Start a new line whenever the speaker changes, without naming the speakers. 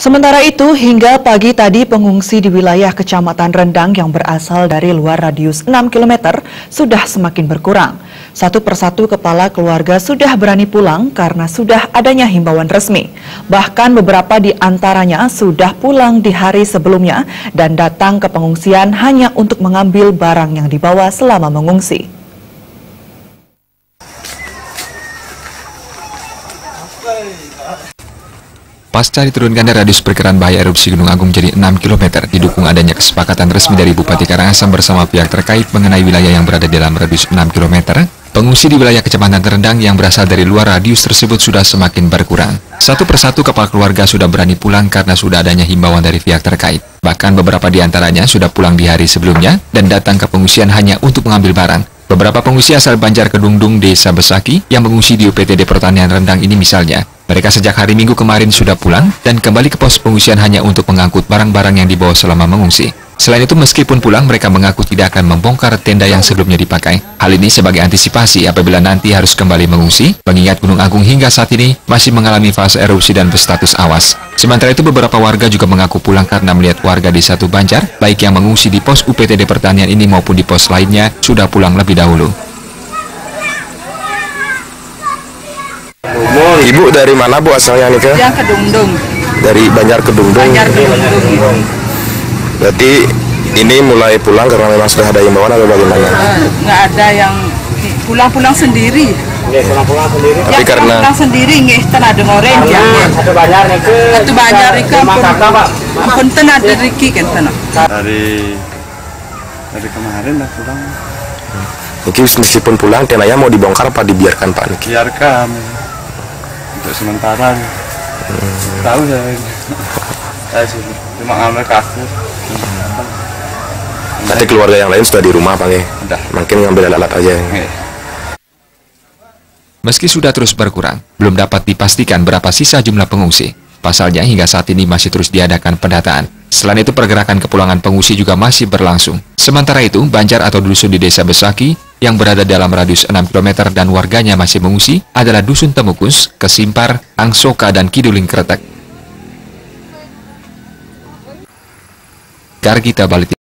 Sementara itu, hingga pagi tadi pengungsi di wilayah Kecamatan Rendang yang berasal dari luar radius 6 km sudah semakin berkurang. Satu persatu kepala keluarga sudah berani pulang karena sudah adanya himbauan resmi. Bahkan beberapa di antaranya sudah pulang di hari sebelumnya dan datang ke pengungsian hanya untuk mengambil barang yang dibawa selama mengungsi.
Pasca diturunkannya radius perkiraan bahaya erupsi Gunung Agung jadi 6 km, didukung adanya kesepakatan resmi dari Bupati Karangasem bersama pihak terkait mengenai wilayah yang berada dalam radius 6 km, pengungsi di wilayah Kecamatan Rendang yang berasal dari luar radius tersebut sudah semakin berkurang. Satu persatu kepala keluarga sudah berani pulang karena sudah adanya himbauan dari pihak terkait. Bahkan beberapa di antaranya sudah pulang di hari sebelumnya dan datang ke pengungsian hanya untuk mengambil barang. Beberapa pengungsi asal Banjar Kedungdung, Desa Besaki, yang mengungsi di UPTD Pertanian Rendang ini misalnya, mereka sejak hari Minggu kemarin sudah pulang dan kembali ke pos pengungsian hanya untuk mengangkut barang-barang yang dibawa selama mengungsi. Selain itu, meskipun pulang, mereka mengaku tidak akan membongkar tenda yang sebelumnya dipakai. Hal ini sebagai antisipasi apabila nanti harus kembali mengungsi, mengingat Gunung Agung hingga saat ini masih mengalami fase erupsi dan berstatus awas. Sementara itu, beberapa warga juga mengaku pulang karena melihat warga di satu Banjar, baik yang mengungsi di pos UPTD Pertanian ini maupun di pos lainnya, sudah pulang lebih dahulu.
Ibu dari mana Bu asalnya nih?
Yang Kedungdung.
Dari Banjar Kedungdung.
Banjar Kedungdung.
Berarti ini mulai pulang karena memang sudah ada himbauan atau bagaimana?
Nggak ada yang pulang-pulang sendiri.
Pulang-pulang sendiri.
Tapi karena
pulang sendiri nggih ten ada orange ya.
Satu Banjar itu.
Satu Banjar itu pun ten ada riki kan ten.
Dari kemarin dah pulang.
mungkin meskipun pulang tendanya mau dibongkar apa dibiarkan Pak Niki?
Biarkan untuk sementara. Tahu saya. Saya cuma ngambil kasur.
Nanti keluarga yang lain sudah di rumah Pak Nki?
Udah.
Mungkin ngambil alat aja.
Meski sudah terus berkurang, belum dapat dipastikan berapa sisa jumlah pengungsi. Pasalnya hingga saat ini masih terus diadakan pendataan. Selain itu, pergerakan kepulangan pengungsi juga masih berlangsung. Sementara itu, Banjar atau dusun di Desa Besaki yang berada dalam radius 6 km dan warganya masih mengungsi adalah Dusun Temukus, Kesimpar, Angsoka, dan Kiduling Kretek. Gargita Balik.